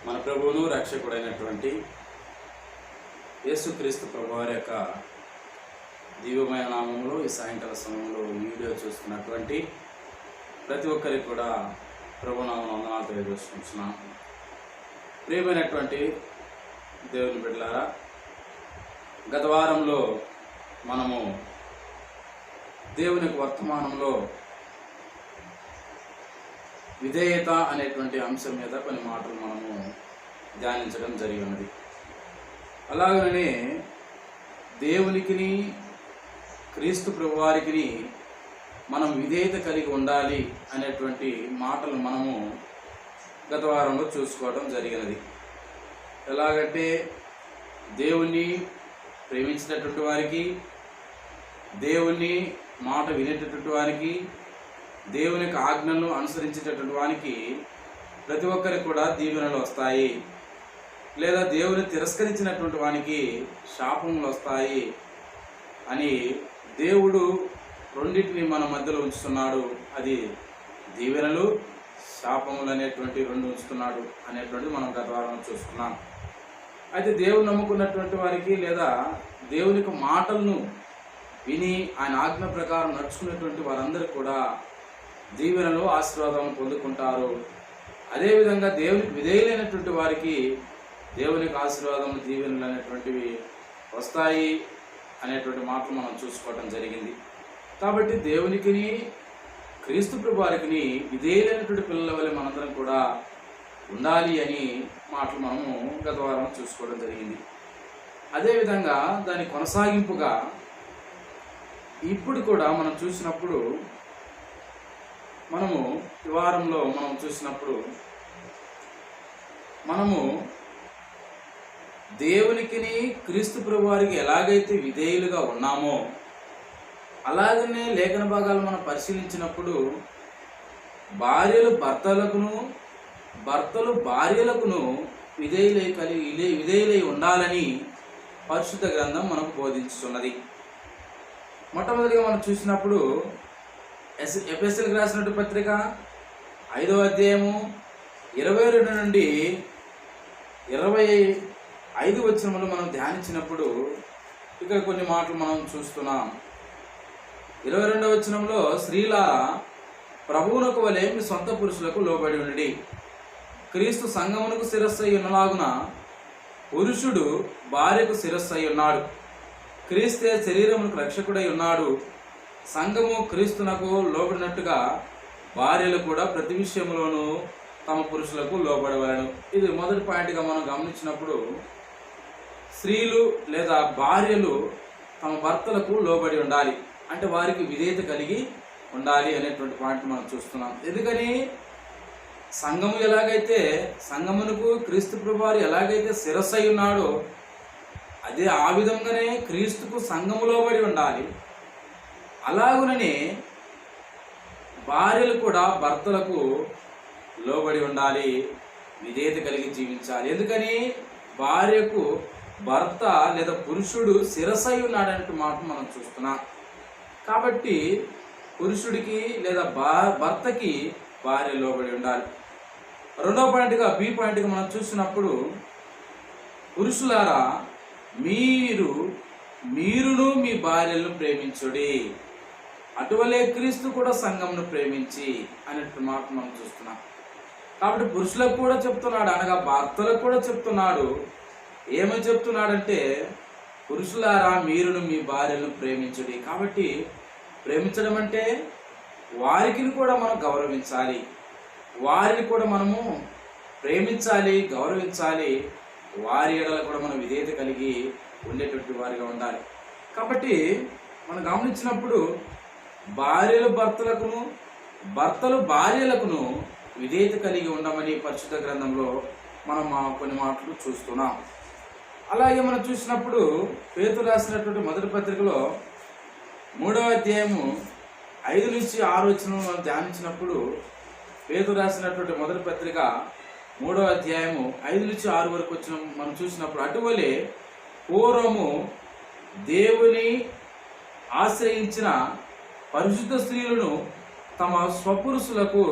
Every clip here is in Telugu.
మన ప్రభువును రక్షకుడైనటువంటి యేసుక్రీస్తు ప్రభువారి యొక్క దివ్యమైన నామంలో ఈ సాయంకాల సమయంలో వీడియో చూస్తున్నటువంటి ప్రతి ఒక్కరికి కూడా ప్రభునామం వందనాలు తెలియజేసుకుంటున్నాను. ప్రియమైనటువంటి దేవుని బిడ్డలారా, గత వారంలో మనము దేవుని వర్తమానంలో విధేయత అనేటువంటి అంశం మీద కొన్ని మాటలు మనము ధ్యానించడం జరిగినది. అలాగనే దేవునికిని క్రీస్తు ప్రభువారికి మనం విధేయత కలిగి ఉండాలి అనేటువంటి మాటలు మనము గత వారంలో చూసుకోవడం జరిగినది. ఎలాగంటే దేవుణ్ణి ప్రేమించినటువంటి వారికి, దేవుని మాట వినేటటువంటి వారికి, దేవుని ఆజ్ఞలను అనుసరించేటటువంటి వానికి ప్రతి ఒక్కరికి కూడా దీవెనలు వస్తాయి, లేదా దేవుని తిరస్కరించినటువంటి వానికి శాపములు వస్తాయి అని దేవుడు రెండింటిని మన మధ్యలో ఉంచుతున్నాడు. అది దీవెనలు, శాపములు అనేటువంటి రెండు ఉంచుతున్నాడు అనేటువంటిది మనం గత వారం చూసుకున్నాం. అయితే దేవుని నమ్ముకున్నటువంటి వారికి, లేదా దేవునికి మాటలను విని ఆయన ఆజ్ఞ ప్రకారం నడుచుకునేటువంటి వారందరూ కూడా దీవెనలు, ఆశీర్వాదాలను పొందుకుంటారు. అదేవిధంగా దేవునికి విధేయులైనటువంటి వారికి దేవునికి ఆశీర్వాదములు, దీవెనలు అనేటువంటివి వస్తాయి అనేటువంటి మాటలు మనం చూసుకోవడం జరిగింది. కాబట్టి దేవునికిని క్రీస్తు ప్రభువారికి విధేయులైనటువంటి పిల్లల వల్ల మనందరం కూడా ఉండాలి అని మాటలు మనము గత వారం చూసుకోవడం జరిగింది. అదేవిధంగా దాని కొనసాగింపుగా ఇప్పుడు కూడా మనం చూసినప్పుడు, మనము ఈ వారంలో మనం చూసినప్పుడు మనము దేవునికిని క్రీస్తు ప్రభువారికి ఎలాగైతే విధేయులుగా ఉన్నామో, అలాగనే లేఖన భాగాలు మనం పరిశీలించినప్పుడు భార్యలు భర్తలకును, భర్తలు భార్యలకును విధేయులై ఉండాలని పరిశుద్ధ గ్రంథం మనకు బోధించుతున్నది. మొట్టమొదటిగా మనం చూసినప్పుడు ఎఫెసీయులకు రాసినటువంటి పత్రిక 5వ అధ్యాయము 22 నుండి 25 వచనములు మనం ధ్యానించినప్పుడు ఇక్కడ కొన్ని మాటలు మనం చూస్తున్నాం. 22వ వచనంలో, స్త్రీలారా ప్రభువునకు వలె మీ సొంత పురుషులకు లోబడి ఉండి, క్రీస్తు సంఘమునకు శిరస్సు అయి ఉన్నలాగున పురుషుడు భార్యకు శిరస్సు అయి ఉన్నాడు. క్రీస్తే శరీరమునకు రక్షకుడై ఉన్నాడు. సంఘము క్రీస్తునకు లోబడినట్టుగా భార్యలు కూడా ప్రతి విషయంలోనూ తమ పురుషులకు లోబడవలను. ఇది మొదటి పాయింట్గా మనం గమనించినప్పుడు, స్త్రీలు లేదా భార్యలు తమ భర్తలకు లోబడి ఉండాలి, అంటే వారికి విధేయత కలిగి ఉండాలి అనేటువంటి పాయింట్ మనం చూస్తున్నాం. ఎందుకని సంఘము ఎలాగైతే, సంఘమునకు క్రీస్తు ప్రభువారు ఎలాగైతే శిరస్సు అయి ఉన్నాడో, అదే ఆ విధంగానే క్రీస్తుకు సంఘము లోబడి ఉండాలి. అలాగుననే భార్యలు కూడా భర్తలకు లోబడి ఉండాలి, విధేయత కలిగి జీవించాలి. ఎందుకని భార్యకు భర్త లేదా పురుషుడు శిరస్సు అయి ఉన్నాడనే మాట మనం చూస్తున్నాం. కాబట్టి పురుషుడికి లేదా భర్తకి భార్య లోబడి ఉండాలి. రెండో పాయింట్గా, బి పాయింట్గా మనం చూసినప్పుడు, పురుషులారా మీరును మీ భార్యలను ప్రేమించుడి, అటువలే క్రీస్తు కూడా సంఘమును ప్రేమించి అనేటువంటి మాట మనం చూస్తున్నాం. కాబట్టి పురుషులకు కూడా చెప్తున్నాడు, అనగా భర్తలకు కూడా చెప్తున్నాడు. ఏమని చెప్తున్నాడంటే, పురుషులారా మీరును మీ భార్యలను ప్రేమించుడి. కాబట్టి ప్రేమించడం అంటే వారికి కూడా మనం గౌరవించాలి, వారిని కూడా మనము ప్రేమించాలి, గౌరవించాలి. వారి ఎడల కూడా మనం విధేయత కలిగి ఉండేటువంటి వారిగా ఉండాలి. కాబట్టి మనం గమనించినప్పుడు భార్యలు భర్తలకును, భర్తలు భార్యలకును విధేయత కలిగి ఉండమని పరిశుద్ధ గ్రంథంలో మనం కొన్ని మాటలు చూస్తున్నాం. అలాగే మనం చూసినప్పుడు పేతురు రాసినటువంటి మొదటి పత్రికలో 3వ అధ్యాయము 5 నుంచి 6 వచనం మనం ధ్యానించినప్పుడు, పేతురు రాసినటువంటి మొదటి పత్రిక 3వ అధ్యాయము 5 నుంచి 6 వరకు వచ్చిన మనం చూసినప్పుడు, అటువలే పూర్వము దేవుని ఆశ్రయించిన పరిశుద్ధ స్త్రీలను తమ స్వపురుషులకు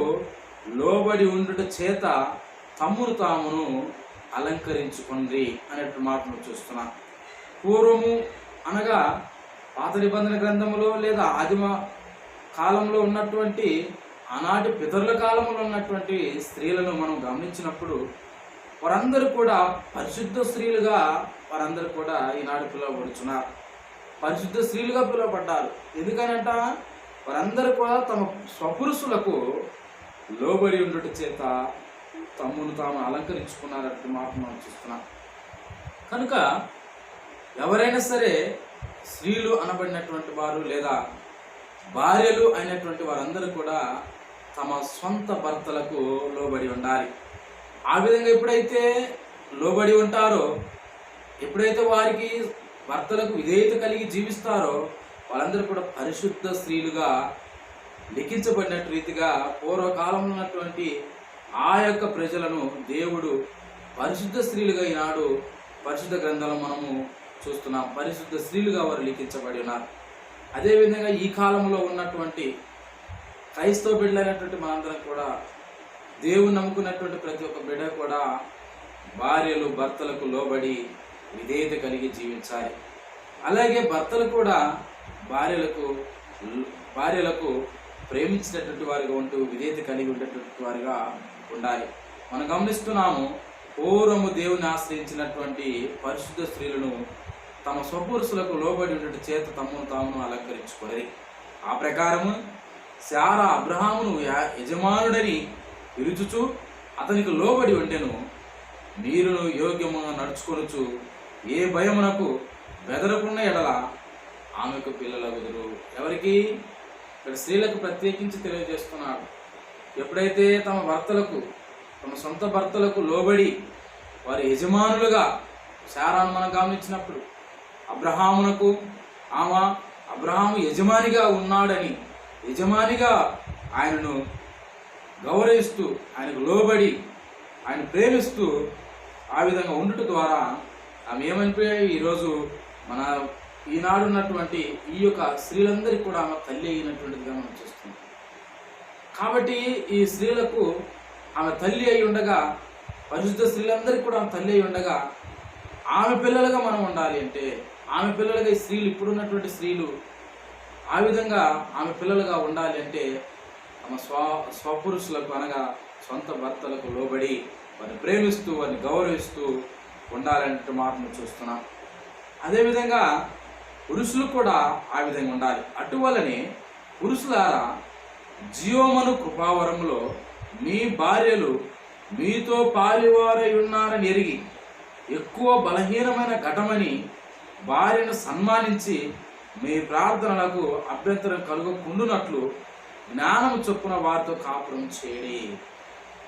లోబడి ఉండుట చేత తమ్మును తామును అలంకరించుకోండి అనేటువంటి మాటను చూస్తున్నాం. పూర్వము అనగా పాత నిబంధన గ్రంథములో లేదా ఆదిమ కాలంలో ఉన్నటువంటి ఆనాటి పితరుల కాలంలో ఉన్నటువంటి స్త్రీలను మనం గమనించినప్పుడు వారందరూ కూడా పరిశుద్ధ స్త్రీలుగా వారందరూ కూడా ఈనాడు పిలువబడుచున్నారు. పరిశుద్ధ స్త్రీలుగా పిలువబడ్డారు. ఎందుకనంట వారందరూ కూడా తమ స్వపురుషులకు లోబడి ఉండట చేత తమ్మును తాము అలంకరించుకున్నారని మాట మనం చూస్తున్నాం. కనుక ఎవరైనా సరే స్త్రీలు అనబడినటువంటి వారు లేదా భార్యలు అయినటువంటి వారందరూ కూడా తమ సొంత భర్తలకు లోబడి ఉండాలి. ఆ విధంగా ఎప్పుడైతే లోబడి ఉంటారో, ఎప్పుడైతే వారికి భర్తలకు విధేయత కలిగి జీవిస్తారో వాళ్ళందరూ కూడా పరిశుద్ధ స్త్రీలుగా లిఖించబడినట్టు రీతిగా పూర్వకాలంలో ఉన్నటువంటి ఆ యొక్క ప్రజలను దేవుడు పరిశుద్ధ స్త్రీలుగా ఈనాడు పరిశుద్ధ గ్రంథంలో మనము చూస్తున్నాం. పరిశుద్ధ స్త్రీలుగా వారు లిఖించబడి ఉన్నారు. అదేవిధంగా ఈ కాలంలో ఉన్నటువంటి క్రైస్తవ బిడ్డలైనటువంటి మనందరం కూడా దేవుని నమ్ముకున్నటువంటి ప్రతి ఒక్క బిడ్డ కూడా భార్యలు భర్తలకు లోబడి విధేయత కలిగి జీవించాలి. అలాగే భర్తలు కూడా భార్యలకు ప్రేమించినటువంటి వారిగా ఉంటూ విధేయత కలిగి ఉండేటువంటి వారిగా ఉండాలి. మనం గమనిస్తున్నాము, పూర్వము దేవుని ఆశ్రయించినటువంటి పరిశుద్ధ స్త్రీలను తమ స్వపురుషులకు లోబడి ఉండేటి చేత తమను తామును అలంకరించుకోరు. ఆ ప్రకారము శారా అబ్రహామును యజమానుడని పిలుచుచు అతనికి లోబడి ఉండెను. మీరును యోగ్యముగా నడుచుకొనుచు ఏ భయమునకు బెదరకున్న ఎడల ఆమెకు పిల్లలగుదురు. ఎవరికి? ఇక్కడ స్త్రీలకు ప్రత్యేకించి తెలియజేస్తున్నాడు. ఎప్పుడైతే తమ భర్తలకు, తమ సొంత భర్తలకు లోబడి వారి యజమానులుగా శారాను మనం గమనించినప్పుడు అబ్రహాము యజమానిగా ఉన్నాడని, యజమానిగా ఆయనను గౌరవిస్తూ, ఆయనకు లోబడి, ఆయన ప్రేమిస్తూ ఆ విధంగా ఉండుట ద్వారా ఆమె ఏమైపోయాయి? ఈరోజు మన ఈనాడు ఉన్నటువంటి ఈ యొక్క స్త్రీలందరికీ కూడా ఆమె తల్లి అయినటువంటిదిగా మనం చూస్తున్నాం. కాబట్టి ఈ స్త్రీలకు ఆమె తల్లి అయి ఉండగా, పరిశుద్ధ స్త్రీలందరికీ కూడా ఆమె తల్లి అయి ఉండగా ఆమె పిల్లలుగా మనం ఉండాలి. అంటే ఆమె పిల్లలుగా ఈ స్త్రీలు, ఇప్పుడున్నటువంటి స్త్రీలు ఆ విధంగా ఆమె పిల్లలుగా ఉండాలి అంటే తమ స్వపురుషులకు అనగా సొంత భర్తలకు లోబడి వారిని ప్రేమిస్తూ, వారిని గౌరవిస్తూ ఉండాలంటే మాటను చూస్తున్నాం. అదేవిధంగా పురుషులు కూడా ఆ విధంగా ఉండాలి. అటువలనే పురుషులారా, జీవమను కృపావరంలో మీ భార్యలు మీతో పాలివారై ఉన్నారని ఎరిగి ఎక్కువ బలహీనమైన ఘటమని భార్యను సన్మానించి మీ ప్రార్థనలకు అభ్యంతరం కలుగకుండునట్లు జ్ఞానము చొప్పున వారితో కాపురం చేయడి.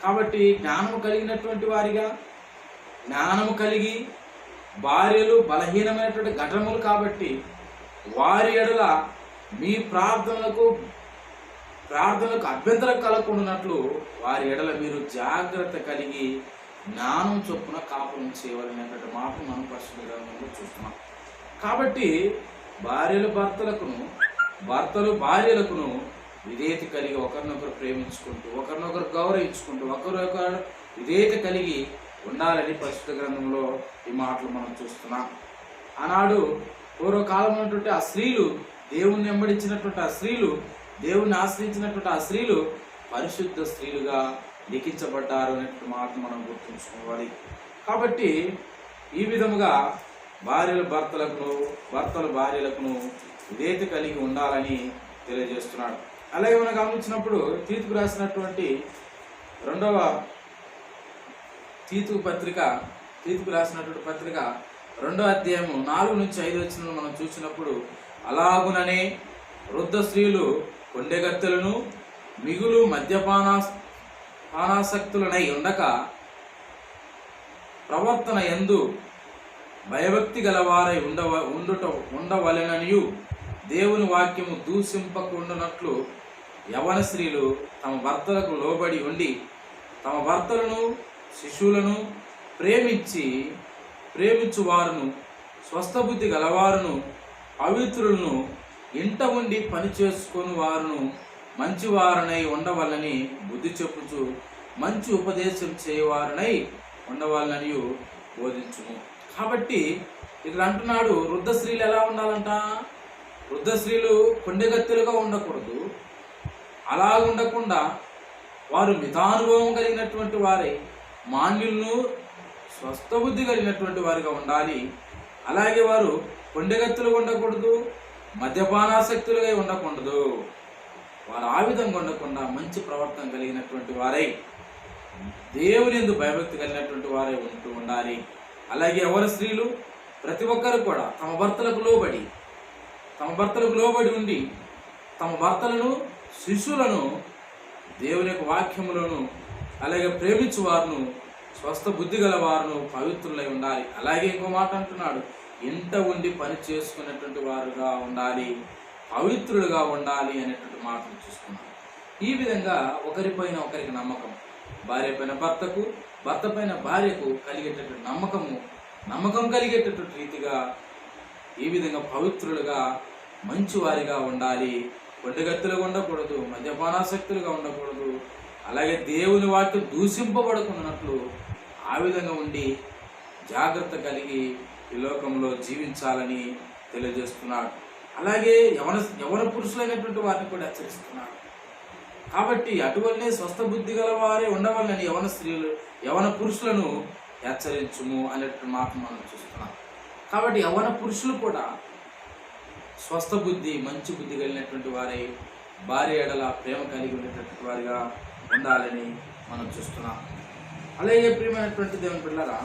కాబట్టి జ్ఞానము కలిగినటువంటి వారిగా, జ్ఞానము కలిగి భార్యలు బలహీనమైనటువంటి ఘటములు కాబట్టి వారి ఎడల మీ ప్రార్థనలకు అభ్యంతరం కలగకుండానట్లు వారి ఎడల మీరు జాగ్రత్త కలిగి జ్ఞానం చొప్పున కాపురం చేయవాలనేటువంటి మాట మనం పరిశుద్ధ గ్రంథంలో చూస్తున్నాం. కాబట్టి భార్యలు భర్తలు భార్యలకును విధేయత కలిగి ఒకరినొకరు ప్రేమించుకుంటూ, ఒకరినొకరు గౌరవించుకుంటూ, ఒకరినొకరు విధేయత కలిగి ఉండాలని పరిశుద్ధ గ్రంథంలో ఈ మాటలు మనం చూస్తున్నాం. ఆనాడు పూర్వకాలం ఉన్నటువంటి ఆ స్త్రీలు, దేవుణ్ణి వెంబడించినటువంటి ఆ స్త్రీలు, దేవుణ్ణి ఆశ్రయించినటువంటి ఆ స్త్రీలు పరిశుద్ధ స్త్రీలుగా లిఖించబడ్డారు అనేటువంటి మాట మనం గుర్తుంచుకోవాలి. కాబట్టి ఈ విధముగా భర్తలు భార్యలకును విధేయత కలిగి ఉండాలని తెలియజేస్తున్నాడు. అలాగే మనం గమనించినప్పుడు తీతుకు రాసినటువంటి పత్రిక 2వ అధ్యాయము 4 నుంచి 5 వచనాలను మనం చూసినప్పుడు, అలాగుననే వృద్ధ స్త్రీలు కొండెగత్తెలను మిగులు మద్యపానాసక్తులనై ఉండక ప్రవర్తన యందు భయభక్తి గలవారై ఉండవలెననియు దేవుని వాక్యము దూషింపకుండునట్లు యవన స్త్రీలు తమ భర్తలకు లోబడి ఉండి తమ భర్తలను శిశువులను ప్రేమించు వారును స్వస్థబుద్ధి గలవారును పవిత్రులను ఇంట ఉండి పని చేసుకొని వారును మంచివారనై ఉండవలని బుద్ధి చెప్పుచు మంచి ఉపదేశం చేయవారనై ఉండవాలని బోధించుము. కాబట్టి ఇక్కడ అంటున్నాడు, వృద్ధ స్త్రీలు ఎలా ఉండాలంట? వృద్ధ స్త్రీలు కొండెగత్తెలుగా ఉండకూడదు. అలా ఉండకుండా వారు మితానుభవం కలిగినటువంటి వారై మాన్యులను స్వస్థ బుద్ధి కలిగినటువంటి వారిగా ఉండాలి. అలాగే వారు కొండెగత్తులు ఉండకూడదు, మద్యపానాసక్తులుగా ఉండకూడదు. వారు ఆ విధంగా ఉండకుండా మంచి ప్రవర్తన కలిగినటువంటి వారై దేవుని యందు భయభక్తి కలిగినటువంటి వారై ఉంటూ ఉండాలి. అలాగే ఎవరి స్త్రీలు ప్రతి ఒక్కరు కూడా తమ భర్తలకు లోబడి ఉండి తమ భర్తలను, శిశువులను దేవుని యొక్క వాక్యములను అలాగే ప్రేమించు వారును, స్వస్థ బుద్ధి గల వారును పవిత్రులై ఉండాలి. అలాగే ఇంకో మాట అంటున్నాడు, ఇంట ఉండి పని చేసుకునేటువంటి వారుగా ఉండాలి, పవిత్రులుగా ఉండాలి అనేటువంటి మాటలు చూసుకున్నాం. ఈ విధంగా ఒకరిపైన ఒకరికి నమ్మకం, భార్య పైన భర్తకు, భర్త పైన భార్యకు కలిగేటటువంటి నమ్మకం కలిగేటటువంటి రీతిగా ఈ విధంగా పవిత్రులుగా మంచి వారిగా ఉండాలి. కొండగత్తులుగా ఉండకూడదు, మద్యపానాసక్తులుగా ఉండకూడదు. అలాగే దేవుని వాక్యం దూషింపబడుకున్నట్లు ఆ విధంగా ఉండి జాగ్రత్త కలిగి ఈ లోకంలో జీవించాలని తెలియజేస్తున్నాడు. అలాగే యవన పురుషులైనటువంటి వారిని కూడా హెచ్చరిస్తున్నాడు. కాబట్టి అటువల్లే స్వస్థ బుద్ధి గల వారే ఉండవాలని యవన పురుషులను హెచ్చరించుము అనేటువంటి మాట మనం చూస్తున్నాం. కాబట్టి యవన పురుషులు కూడా స్వస్థ బుద్ధి, మంచి బుద్ధి కలిగినటువంటి వారై భార్య ఎడల ప్రేమ కలిగి ఉండేటటువంటి వారిగా ఉండాలని మనం చూస్తున్నాం. అలాగే ప్రియమైనటువంటి దేవుని పిల్లరా,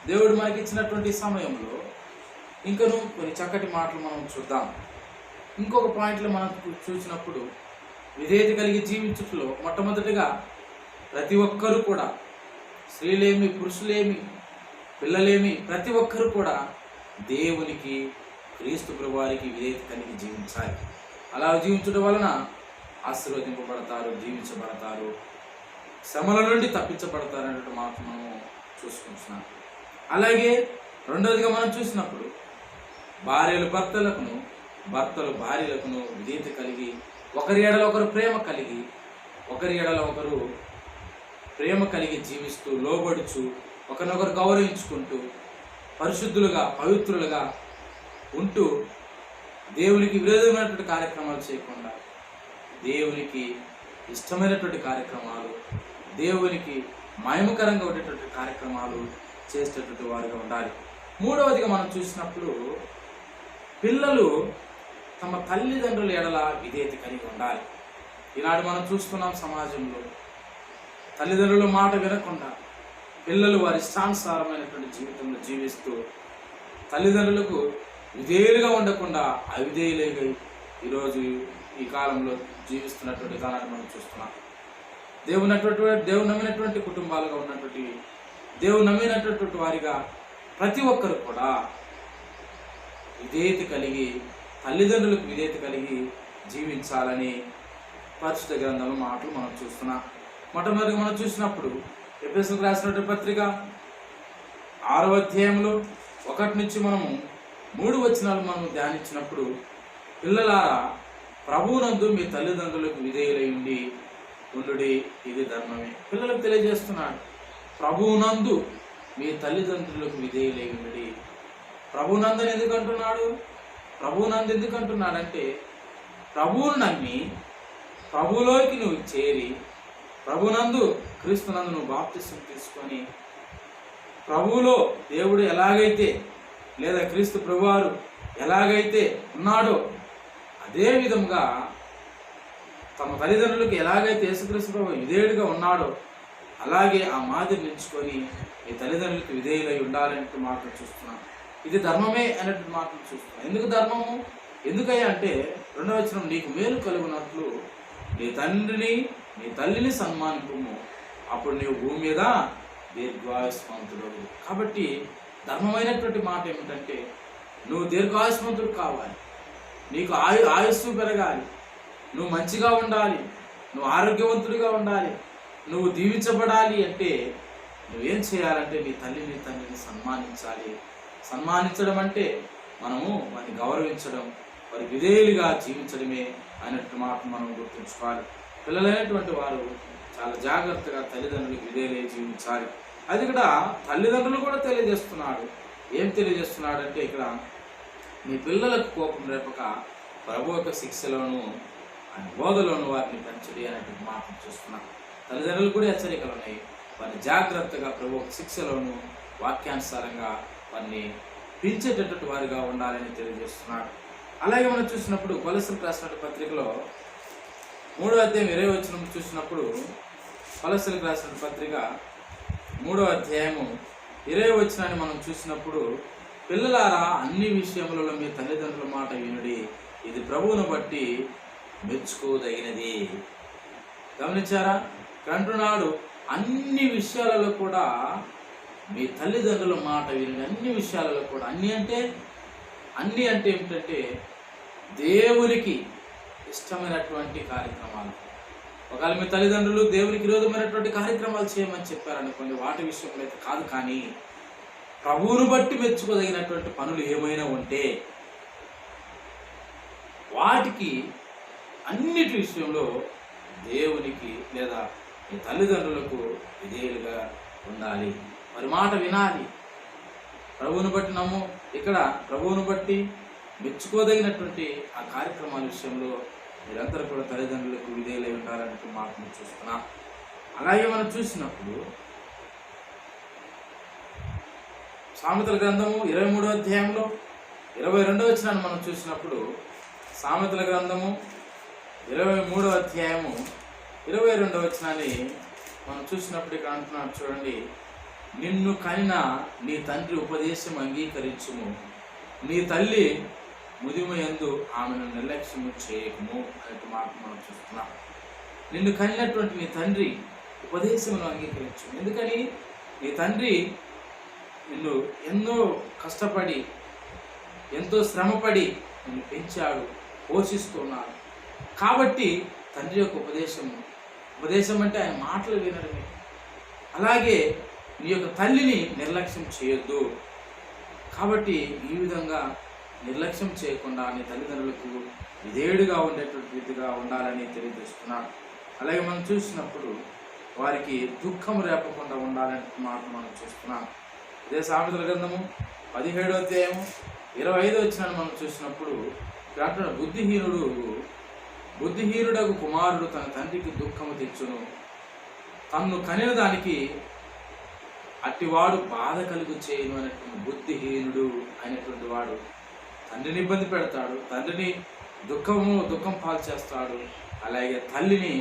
దేవుడు మనకి ఇచ్చినటువంటి సమయంలో ఇంకను కొన్ని చక్కటి మాటలు మనం చూద్దాం. ఇంకొక పాయింట్లో మనం చూసినప్పుడు విధేయత కలిగి జీవించుటలో మొట్టమొదటిగా ప్రతి ఒక్కరూ కూడా, స్త్రీలేమి, పురుషులేమి, పిల్లలేమి, ప్రతి ఒక్కరూ కూడా దేవునికి, క్రీస్తు ప్రభువారికి విధేయత కలిగి జీవించాలి. అలా జీవించడం వలన ఆశీర్వదింపబడతారు, దీవించబడతారు, శ్రమల నుండి తప్పించబడతారు అన్నట్టు మాట మనం చూసుకుంటున్నాం. అలాగే రెండవదిగా మనం చూసినప్పుడు భార్యలు భర్తలకును, భర్తలు భార్యలకును విధేయత కలిగి ఒకరి ఎడల ఒకరు ప్రేమ కలిగి జీవిస్తూ, లోబడుచు, ఒకరినొకరు గౌరవించుకుంటూ, పరిశుద్ధులుగా, పవిత్రులుగా ఉంటూ దేవునికి విరోధమైనటువంటి కార్యక్రమాలు చేయకుండా దేవునికి ఇష్టమైనటువంటి కార్యక్రమాలు, దేవునికి మహిమకరంగా ఉండేటువంటి కార్యక్రమాలు చేసేటటువంటి వారిగా ఉండాలి. మూడవదిగా మనం చూసినప్పుడు పిల్లలు తమ తల్లిదండ్రుల ఎడల విధేయత కలిగి ఉండాలి. ఈనాడు మనం చూస్తున్నాం సమాజంలో తల్లిదండ్రుల మాట వినకుండా పిల్లలు వారి ఇష్టానుసారమైనటువంటి జీవితంలో జీవిస్తూ తల్లిదండ్రులకు విధేయులుగా ఉండకుండా అవిధేయులుగా ఈరోజు ఈ కాలంలో జీవిస్తున్నటువంటి విధానాన్ని మనం చూస్తున్నాం. దేవుడు నమ్మినటువంటి కుటుంబాలుగా ఉన్నటువంటి, దేవుడు నమ్మినటువంటి వారిగా ప్రతి ఒక్కరు కూడా విధేయత కలిగి, తల్లిదండ్రులకు విధేయత కలిగి జీవించాలని పరిశుద్ధ గ్రంథంలో మాటలు మనం చూస్తున్నాం. మొట్టమొదటిగా మనం చూసినప్పుడు ఎఫెసీయులకు రాసినటువంటి పత్రిక 6వ అధ్యాయంలో 1 నుంచి మనము 3 వచనాలు మనం ధ్యానించినప్పుడు, పిల్లలారా ప్రభువునందు మీ తల్లిదండ్రులకు విధేయులై ఉండుడి, ఇది ధర్మమే. పిల్లలకు తెలియజేస్తున్నాడు, ప్రభువునందు మీ తల్లిదండ్రులకు విధేయులై ఉండుడి. ప్రభువునందని ఎందుకు అంటున్నాడంటే ప్రభువును నమ్మి ప్రభువులోకి నువ్వు చేరి, ప్రభునందు, క్రీస్తునందు నువ్వు బాప్తిసం తీసుకొని, ప్రభువులో దేవుడు ఎలాగైతే లేదా క్రీస్తు ప్రభువారు ఎలాగైతే ఉన్నాడో అదే విధంగా తమ తల్లిదండ్రులకు ఎలాగైతే యేసుక్రీస్తు ప్రభువు విధేయుడిగా ఉన్నాడో అలాగే ఆ మాదిరిని ఎంచుకొని ఈ తల్లిదండ్రులకు విధేయులై ఉండాలన్నట్టు మాటలు చూస్తున్నాం. ఇది ధర్మమే అన్నట్టు మాటలు చూస్తున్నాం. ఎందుకు ధర్మము? ఎందుకయ్యా అంటే 2వ వచనం, నీకు మేలు కలుగునట్లు నీ తండ్రిని నీ తల్లిని సన్మానింపుము, అప్పుడు నీవు భూమి మీద దీర్ఘాయుష్మంతుడు. కాబట్టి ధర్మమైనటువంటి మాట ఏమిటంటే నువ్వు దీర్ఘాయుష్మంతుడు కావాలి, నీకు ఆయుస్సు పెరగాలి, నువ్వు మంచిగా ఉండాలి, నువ్వు ఆరోగ్యవంతుడిగా ఉండాలి, నువ్వు దీవించబడాలి అంటే నువ్వేం చేయాలంటే నీ తండ్రిని సన్మానించాలి. సన్మానించడం అంటే మనము వారిని గౌరవించడం, వారి విధేయులుగా జీవించడమే అనేటువంటి మాట మనం గుర్తుంచుకోవాలి. పిల్లలైనటువంటి వారు చాలా జాగ్రత్తగా తల్లిదండ్రులకు విధేయులై జీవించాలి. అది ఇక్కడ తల్లిదండ్రులు కూడా తెలియజేస్తున్నాడు. ఏం తెలియజేస్తున్నాడంటే ఇక్కడ మీ పిల్లలకు కోపం రేపక ప్రభు యొక్క శిక్షలోను ఆయన బోధలోను వారిని పెంచడి అనేటువంటి మాటలు చూస్తున్నాం. తల్లిదండ్రులు కూడా హెచ్చరికలు ఉన్నాయి. వారిని జాగ్రత్తగా ప్రభు శిక్షలోను వాక్యానుసారంగా వారిని పెంచేటటువంటి వారిగా ఉండాలని తెలియజేస్తున్నాడు. అలాగే మనం చూసినప్పుడు కొలస్సీలకు రాసిన పత్రికలో 3వ అధ్యాయం 20వ వచనం చూసినప్పుడు, కొలస్సీలకు రాసిన పత్రిక 3వ అధ్యాయము 20వ వచనాన్ని మనం చూసినప్పుడు, పిల్లలారా అన్ని విషయములలో మీ తల్లిదండ్రుల మాట వినుడి, ఇది ప్రభువును బట్టి మెచ్చుకోదగినది. గమనించారా? అంటున్నాడు అన్ని విషయాలలో కూడా మీ తల్లిదండ్రుల మాట వినండి. అన్ని విషయాలలో కూడా అన్ని అంటే ఏమిటంటే దేవునికి ఇష్టమైనటువంటి కార్యక్రమాలు. ఒకవేళ మీ తల్లిదండ్రులు దేవునికి విరోధమైనటువంటి కార్యక్రమాలు చేయమని చెప్పారనుకోండి, వాటి విషయంలో అయితే కాదు, కానీ ప్రభువును బట్టి మెచ్చుకోదగినటువంటి పనులు ఏమైనా ఉంటే వాటికి అన్నిటి విషయంలో దేవునికి లేదా మీ తల్లిదండ్రులకు విధేయులుగా ఉండాలి. వారి మాట వినాలి. ప్రభువును బట్టి ఇక్కడ ప్రభువును బట్టి మెచ్చుకోదగినటువంటి ఆ కార్యక్రమాల విషయంలో మీరందరూ కూడా తల్లిదండ్రులకు విధేయులై ఉండాలని మాటను చూస్తున్నాం. అలాగే మనం చూసినప్పుడు సామెతల గ్రంథము 23వ అధ్యాయంలో 22వ వచనాన్ని మనం చూసినప్పుడు, సామెతల గ్రంథము 23వ అధ్యాయము 22వ వచనాన్ని మనం చూసినప్పుడు ఇక్కడ అంటున్నాడు చూడండి, నిన్ను కనిన నీ తండ్రి ఉపదేశం అంగీకరించుము, నీ తల్లి ముదిమయందు ఆమెను నిర్లక్ష్యము చేయకము అనే మాట మనం చూస్తున్నాం. నిన్ను కనినటువంటి నీ తండ్రి ఉపదేశమును అంగీకరించు. ఎందుకని? నీ తండ్రి నిన్ను ఎన్నో కష్టపడి ఎంతో శ్రమపడి నిన్ను పెంచాడు, పోషిస్తున్నాడు. కాబట్టి తండ్రి యొక్క ఉపదేశం అంటే ఆయన మాటలు వినడమే. అలాగే నీ యొక్క తల్లిని నిర్లక్ష్యం చేయొద్దు. కాబట్టి ఈ విధంగా నిర్లక్ష్యం చేయకుండా నీ తల్లిదండ్రులకు విధేయుడిగా ఉండేటువంటి రీతిగా ఉండాలని తెలియజేస్తున్నాడు. అలాగే మనం చూసినప్పుడు వారికి దుఃఖం రేపకుండా ఉండాలని మాట మనం చూస్తున్నాం. ఇదే సామెతల గ్రంథము 17వ అధ్యాయము 25వ వచనాన్ని మనం చూసినప్పుడు అంటున్న బుద్ధిహీనుడకు కుమారుడు తన తండ్రికి దుఃఖము తెచ్చును, తన్ను కనిన దానికి అట్టివాడు బాధ కలుగు చేయను అనేటువంటి బుద్ధిహీనుడు అయినటువంటి వాడు తండ్రిని ఇబ్బంది పెడతాడు, తండ్రిని దుఃఖం పాలు చేస్తాడు. అలాగే తల్లిని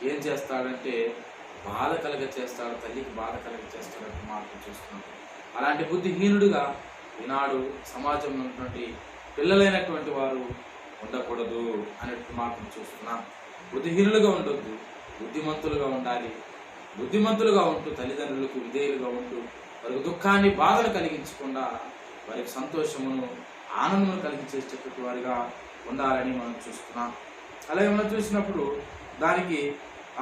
ఏం చేస్తాడంటే బాధ కలగ చేస్తాడు, తల్లికి బాధ కలగ చేస్తాడు మార్పు చూస్తున్నాం. అలాంటి బుద్ధిహీనుడుగా ఈనాడు సమాజంలో ఉన్నటువంటి పిల్లలైనటువంటి వారు ఉండకూడదు అనేటువంటి మార్పును చూస్తున్నాం. బుద్ధిహీనులుగా ఉండొద్దు, బుద్ధిమంతులుగా ఉండాలి. బుద్ధిమంతులుగా ఉంటూ తల్లిదండ్రులకు విధేయులుగా ఉంటూ వారికి దుఃఖాన్ని బాధను కలిగించకుండా వారికి సంతోషమును ఆనందమును కలిగించేటటువంటి వారిగా ఉండాలని మనం చూస్తున్నాం. అలాగే మనం చూసినప్పుడు దానికి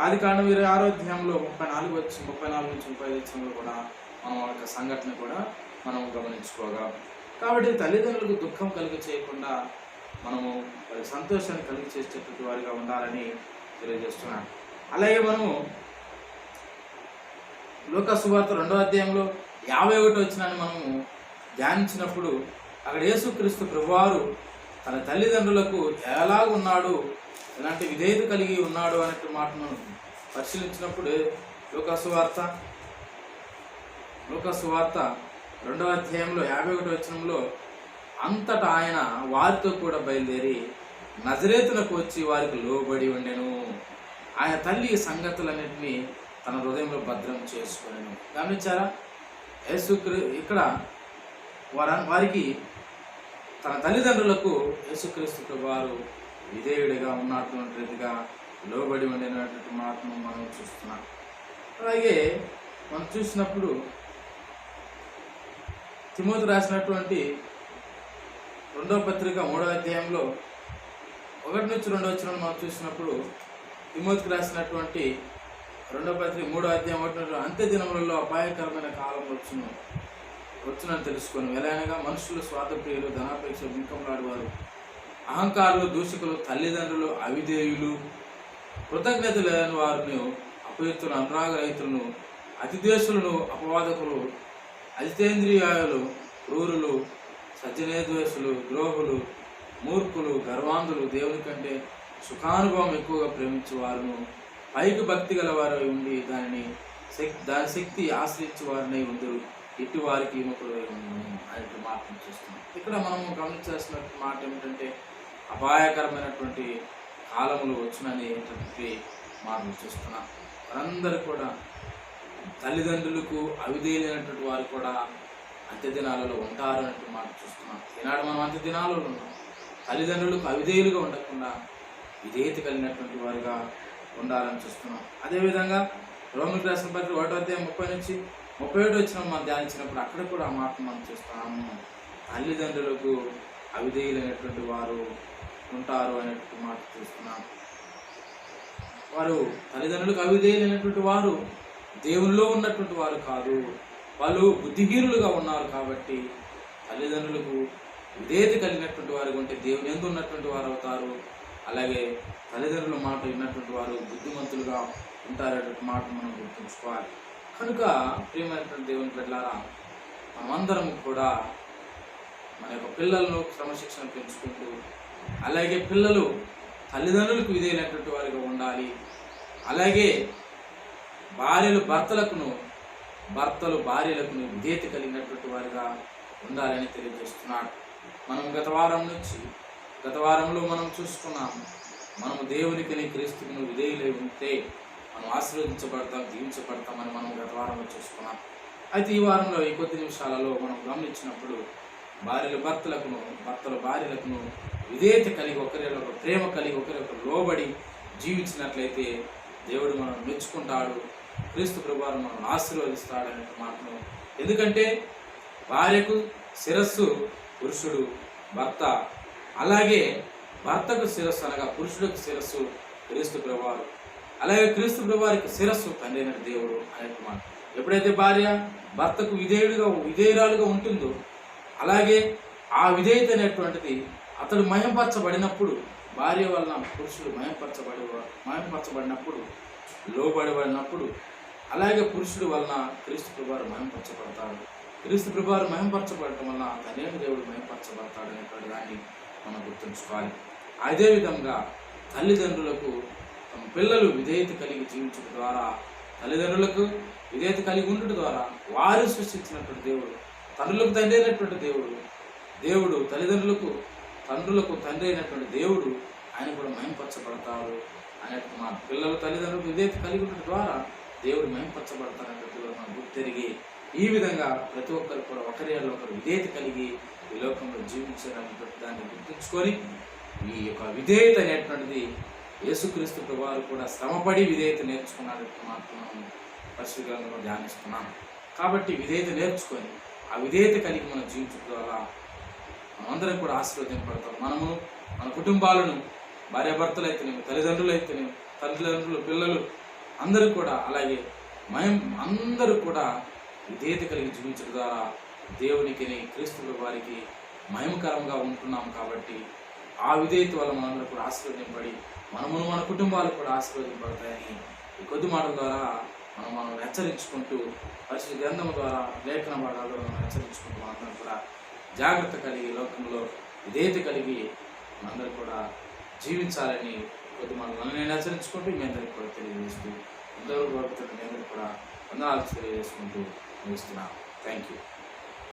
ఆదికాండం 26వ అధ్యాయంలో 34 నుంచి 35 వచనంలో కూడా మనం యొక్క సంఘటన కూడా మనం గమనించుకోగా, కాబట్టి తల్లిదండ్రులకు దుఃఖం కలిగి చేయకుండా మనము వారి సంతోషాన్ని కలిగి చేసేటటువంటి వారిగా ఉండాలని తెలియజేస్తున్నాను. అలాగే మనము లూకా సువార్త 2వ అధ్యాయంలో 51వ వచనాన్ని మనము ధ్యానించినప్పుడు అక్కడ యేసుక్రీస్తు ప్రభువారు తన తల్లిదండ్రులకు ఎలాగున్నాడు, ఎలాంటి విధేయత కలిగి ఉన్నాడు అనే మాటను పరిశీలించినప్పుడు లూకా సువార్త 2వ అధ్యాయంలో 51వ వచనంలో, అంతటా ఆయన వారితో కూడా బయలుదేరి నజరేతునకు వచ్చి వారికి లోబడి ఉండెను. ఆయన తల్లి సంగతులన్నింటినీ తన హృదయంలో భద్రం చేసుకునేను. గమనించారా? ఇక్కడ వారికి తన తల్లిదండ్రులకు యేసుక్రీస్తు వారు విధేయుడిగా ఉన్నటువంటి రీతిగా లోబడి ఉండేటువంటి మాటను మనం చూస్తున్నాం. అలాగే మనం చూసినప్పుడు తిమోతి రాసినటువంటి 2వ పత్రిక 3వ అధ్యాయంలో 1 నుంచి 2 వచనం మనం చూసినప్పుడు తిమోతికి రాసినటువంటి 2వ పత్రిక 3వ అధ్యాయం 1 అంత్య దినములలో అపాయకరమైన కాలం వచ్చునని తెలుసుకొని ఎలాగనగా మనుషులు స్వార్థప్రియులు, ధనాపేక్ష, బింకంలాడువారు, అహంకారులు, దూషకులు, తల్లిదండ్రులు, అవిధేయులు, కృతజ్ఞత లేని వారిని, అపవిత్రులు, అనురాగరహితులను, అతిద్వేషులను, అపవాదకులు, అజితేంద్రియాయులు, క్రూరులు, సజ్జనేద్వేషులు, ద్రోహులు, మూర్ఖులు, గర్వాంధులు, దేవుని కంటే సుఖానుభవం ఎక్కువగా ప్రేమించే వారును, పైకి భక్తి గల వారు ఉండి దాని శక్తి ఆశ్రయించే వారిని ఉందరు, ఇటు వారికి విముఖుడు అనే మాటను చూస్తున్నాం. ఇక్కడ మనము గమనించాల్సిన మాట ఏమిటంటే అపాయకరమైనటువంటి కాలములు వచ్చుననేటువంటి మాటలు చూస్తున్నాం. వారందరూ కూడా తల్లిదండ్రులకు అవిధేయులైనటువంటి వారు కూడా అంత్య దినాలలో ఉంటారు అన్నట్టు మాట చూస్తున్నాం. ఈనాడు మనం అంత్య దినాలలో ఉన్నాం. తల్లిదండ్రులకు అవిధేయులుగా ఉండకుండా విధేయత కలిగినటువంటి వారుగా ఉండాలని చూస్తున్నాం. అదేవిధంగా రోమిలకు రాసిన పత్రిక 1:30-31 మనం ధ్యానించినప్పుడు అక్కడ కూడా ఆ మాట మనం చూస్తున్నాము. తల్లిదండ్రులకు అవిధేయులైనటువంటి వారు ఉంటారు అనేటువంటి మాట చూస్తున్నాం. వారు తల్లిదండ్రులకు అవిధేయులైనటువంటి వారు దేవునిలో ఉన్నటువంటి వారు కాదు, వాళ్ళు బుద్ధిహీనులుగా ఉన్నారు. కాబట్టి తల్లిదండ్రులకు విధేయత కలిగినటువంటి వారు ఉంటే దేవుని యందు ఉన్నటువంటి వారు అవుతారు. అలాగే తల్లిదండ్రుల మాట విన్నటువంటి వారు బుద్ధిమంతులుగా ఉంటారనేటువంటి మాట మనం గుర్తుంచుకోవాలి. కనుక ప్రియమైనటువంటి దేవుని బిడ్డలారా, మనమందరం కూడా మన యొక్క పిల్లలను క్రమశిక్షణ పెంచుకుంటూ, అలాగే పిల్లలు తల్లిదండ్రులకు విధేయులైనటువంటి వారిగా ఉండాలి. అలాగే భార్యలు భర్తలు భార్యలకు విధేయత కలిగినటువంటి వారిగా ఉండాలని తెలియజేస్తున్నాడు. మనం గత వారంలో మనం చూసుకున్నాము. మనము దేవునికి క్రీస్తుకు విధేయులై ఉంటే మనం ఆశీర్వదించబడతాం, దీవించబడతామని మనం గత వారంలో చూసుకున్నాం. అయితే ఈ వారంలో ఈ కొద్ది నిమిషాలలో మనం గమనించినప్పుడు భర్తలు భార్యలకు విధేయత కలిగి ఒకరికొకరు ప్రేమ కలిగి ఒకరికొకరు లోబడి జీవించినట్లయితే దేవుడు మనం మెచ్చుకుంటాడు, క్రీస్తు ప్రభువారు మనం ఆశీర్వదిస్తాడు అనే మాటను. ఎందుకంటే భార్యకు శిరస్సు పురుషుడు భర్త, అలాగే భర్తకు శిరస్సు అనగా పురుషుడికి శిరస్సు క్రీస్తు ప్రభువారు, అలాగే క్రీస్తు ప్రభువారికి శిరస్సు తండ్రి అయిన దేవుడు అనే మాట. ఎప్పుడైతే భార్య భర్తకు విధేయురాలుగా ఉంటుందో, అలాగే ఆ విధేయత అనేటువంటిది అతడు మయంపరచబడినప్పుడు, భార్య వలన పురుషుడు మయంపరచబడినప్పుడు, లోబడబడినప్పుడు, అలాగే పురుషుడు వలన క్రీస్తు ప్రభువారు మయంపరచబడతాడు. క్రీస్తు ప్రభువారు మయంపరచబడటం వలన తండ్రి దేవుడు మయంపరచబడతాడు అనేటువంటి దాన్ని మనం గుర్తుంచుకోవాలి. అదేవిధంగా తల్లిదండ్రులకు తమ పిల్లలు విధేయత కలిగి జీవించడం ద్వారా, తల్లిదండ్రులకు విధేయత కలిగి ఉండటం ద్వారా వారు సృష్టించినటువంటి దేవుడు, తండ్రులకు తండ్రి అయినటువంటి దేవుడు తల్లిదండ్రులకు తండ్రి అయినటువంటి దేవుడు ఆయన కూడా మహింపరచబడతారు అనేటువంటి మా పిల్లలు తల్లిదండ్రులకు విధేయత కలిగి ఉండటం ద్వారా దేవుడు మహింపరచబడతారనేటువంటి మనం గుర్తెరిగి, ఈ విధంగా ప్రతి ఒక్కరు కూడా ఒకరిలో ఒకరు విధేయత కలిగి ఈ లోకంలో జీవించాలనేటువంటి దాన్ని గుర్తుంచుకొని, ఈ యొక్క విధేయత అనేటువంటిది యేసుక్రీస్తు ప్రభువారు కూడా శ్రమపడి విధేయత నేర్చుకున్నట్టు మాత్రం మనం పరిశుద్ధ గ్రంథంలో ధ్యానిస్తున్నాం. కాబట్టి విధేయత నేర్చుకొని ఆ విధేయత కలిగి మనం జీవించడం ద్వారా మనమందరం కూడా ఆశీర్వదింపడతాం. మనము మన కుటుంబాలను, భార్యాభర్తలు అయితేనేమి, తల్లిదండ్రులు పిల్లలు అందరూ కూడా, అలాగే అందరూ కూడా విధేయత కలిగి జీవించడం ద్వారా దేవునికి క్రీస్తు వారికి మహిమకరంగా ఉంటున్నాం. కాబట్టి ఆ విధేయత వల్ల మనందరూ కూడా ఆశీర్వదింపడి మన కుటుంబాలు కూడా ఆశీర్వదింపడతాయని ఈ కొద్ది మాటల ద్వారా మనం హెచ్చరించుకుంటూ, పరిశుద్ధ గ్రంథం ద్వారా లేఖన భాగాల ద్వారా మనం హెచ్చరించుకుంటూ మనందరం కూడా జాగ్రత్త కలిగి లోకంలో విధేయత కలిగి మనందరూ కూడా జీవించాలని కొద్ది మాటలు నేను హెచ్చరించుకుంటూ మీ అందరికీ కూడా తెలియజేస్తూ, ఎంతవరకు మీ అందరికీ కూడా వందనాలు తెలియజేసుకుంటూ ముగిస్తున్నాను. Thank you.